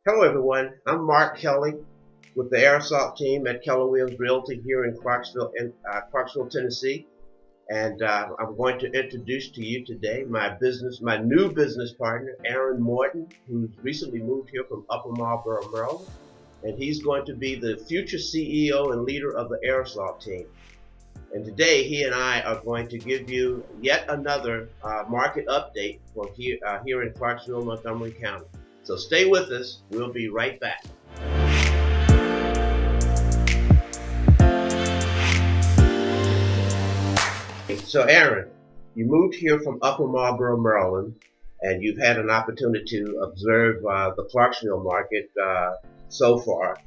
Hello everyone, I'm Mark Kelly with the Air Assault team at Keller Realty here in Clarksville, Tennessee. And I'm going to introduce to you today my new business partner, Aaron Morton, who's recently moved here from Upper Marlboro, Maryland. And he's going to be the future CEO and leader of the Air Assault team. And today he and I are going to give you yet another market update for here in Clarksville-Montgomery County. So stay with us. We'll be right back. So Aaron, you moved here from Upper Marlboro, Maryland, and you've had an opportunity to observe the Clarksville market so far.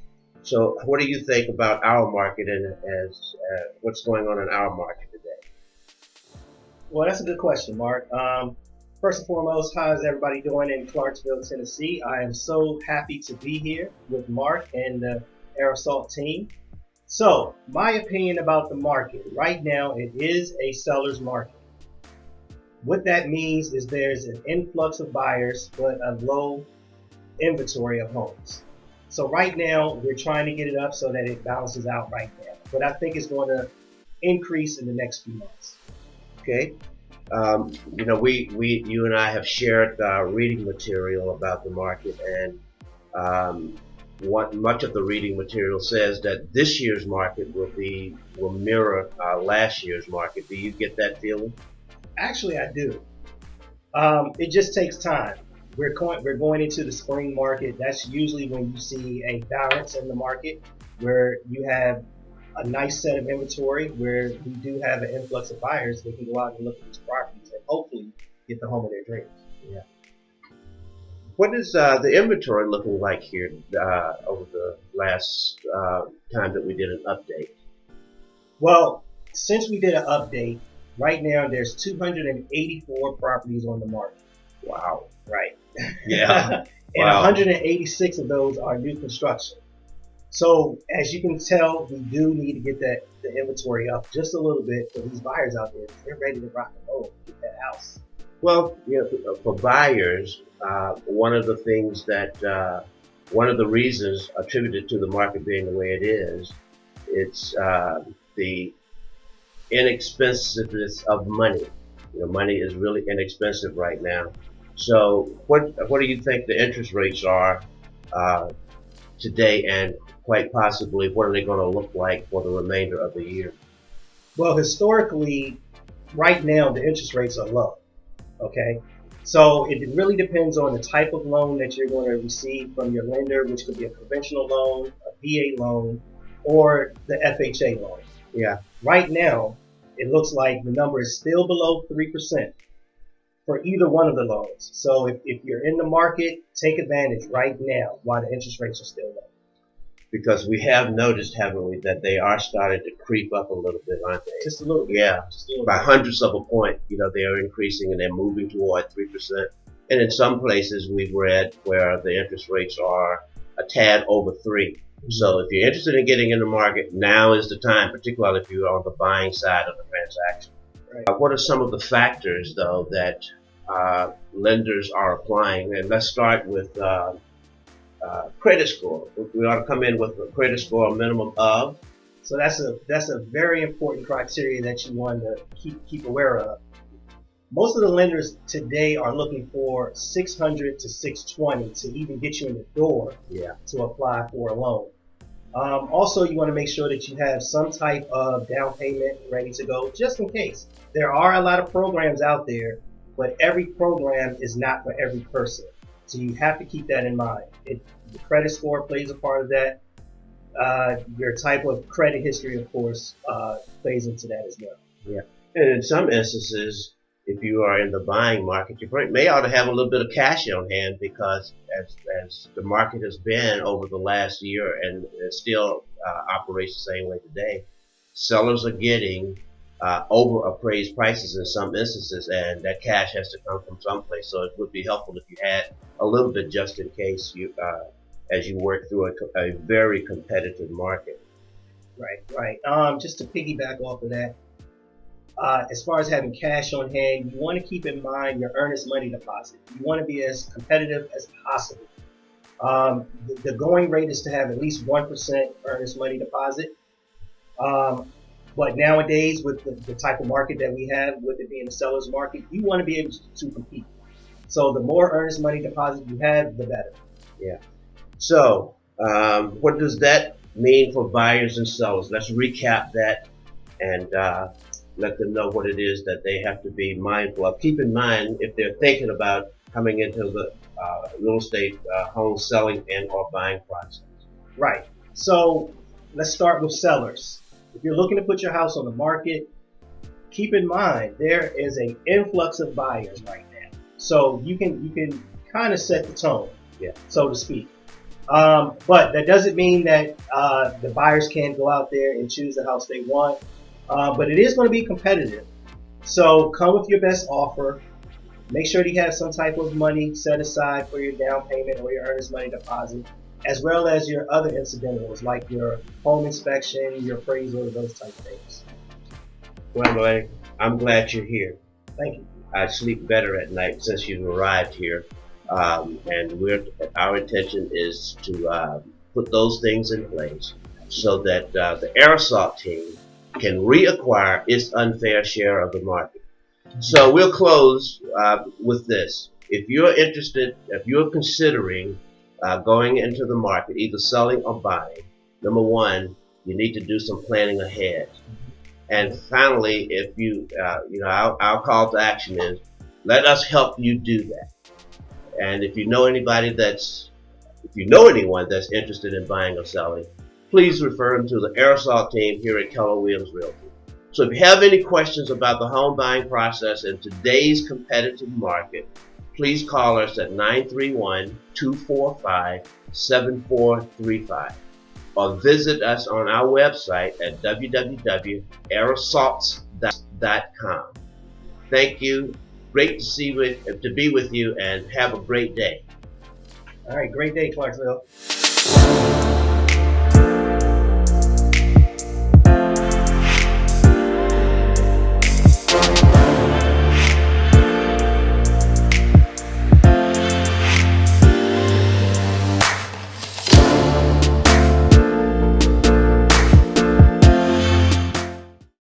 So what do you think about our market and as what's going on in our market today? Well, that's a good question, Mark. First and foremost, how is everybody doing in Clarksville, Tennessee? I am so happy to be here with Mark and the Air Assault team. So, my opinion about the market. Right now, it is a seller's market. What that means is there's an influx of buyers, but a low inventory of homes. So right now, we're trying to get it up so that it balances out right now. But I think it's going to increase in the next few months. Okay. You and I have shared reading material about the market, and what much of the reading material says that this year's market will mirror last year's market. Do you get that feeling? Actually, I do. It just takes time. We're going into the spring market. That's usually when you see a balance in the market, where you have a nice set of inventory, where we do have an influx of buyers. They can go out and look at these properties and hopefully get the home of their dreams. Yeah. What is the inventory looking like here over the last time that we did an update? Well, since we did an update, right now there's 284 properties on the market. Wow. Right. Yeah. And Wow. 186 of those are new construction. So as you can tell, we do need to get the inventory up just a little bit for these buyers out there. They're ready to rock and roll, get that house. Well, for buyers, one of the reasons attributed to the market being the way it is, it's the inexpensiveness of money. Money is really inexpensive right now. So, what do you think the interest rates are today, and quite possibly what are they going to look like for the remainder of the year? Well, historically, right now the interest rates are low. Okay, so it really depends on the type of loan that you're going to receive from your lender, which could be a conventional loan, a VA loan, or the FHA loan. Yeah. Right now, it looks like the number is still below 3% for either one of the loans. So if you're in the market, take advantage right now while the interest rates are still low. Because we have noticed, haven't we, that they are starting to creep up a little bit, aren't they? Just a little bit. Yeah, just a little by bit. hundredths of a point. They are increasing and they're moving toward 3%. And in some places we've read where the interest rates are a tad over 3. So if you're interested in getting in the market, now is the time, particularly if you're on the buying side of the transaction. Right. What are some of the factors, though, that lenders are applying? And let's start with credit score. We ought to come in with a credit score minimum of. So that's a very important criteria that you want to keep aware of. Most of the lenders today are looking for 600 to 620 to even get you in the door to apply for a loan. Also, you want to make sure that you have some type of down payment ready to go, just in case. There are a lot of programs out there, but every program is not for every person. So you have to keep that in mind. The credit score plays a part of that. Your type of credit history, of course, plays into that as well. Yeah. And in some instances, if you are in the buying market, you may ought to have a little bit of cash on hand, because as the market has been over the last year, and it still operates the same way today, sellers are getting over appraised prices in some instances, and that cash has to come from someplace. So it would be helpful if you had a little bit just in case as you work through a very competitive market. Right. Just to piggyback off of that, as far as having cash on hand, you want to keep in mind your earnest money deposit. You want to be as competitive as possible. The going rate is to have at least 1% earnest money deposit. But nowadays, with the type of market that we have, with it being a seller's market, you want to be able to compete. So the more earnest money deposit you have, the better. Yeah. So what does that mean for buyers and sellers? Let's recap that and let them know what it is that they have to be mindful of. Keep in mind if they're thinking about coming into the real estate home selling and or buying process. Right. So let's start with sellers. If you're looking to put your house on the market, keep in mind there is an influx of buyers right now. So you can kind of set the tone, so to speak. But that doesn't mean that the buyers can't go out there and choose the house they want. But it is going to be competitive. So come with your best offer. Make sure that you have some type of money set aside for your down payment or your earnest money deposit, as well as your other incidentals like your home inspection, your appraisal, those type of things. Well, I'm glad you're here. Thank you. I sleep better at night since you've arrived here, and our intention is to put those things in place so that the aerosol team can reacquire its unfair share of the market. So we'll close with this. If you're interested, if you're considering going into the market, either selling or buying, number one, you need to do some planning ahead. And finally, if our call to action is, let us help you do that. And if you know anyone that's interested in buying or selling, please refer them to the aerosol team here at Keller Williams Realty. So if you have any questions about the home buying process in today's competitive market, please call us at 931-245-7435 or visit us on our website at www.aerosalts.com. Thank you. Great to be with you, and have a great day. All right, great day, Clarksville.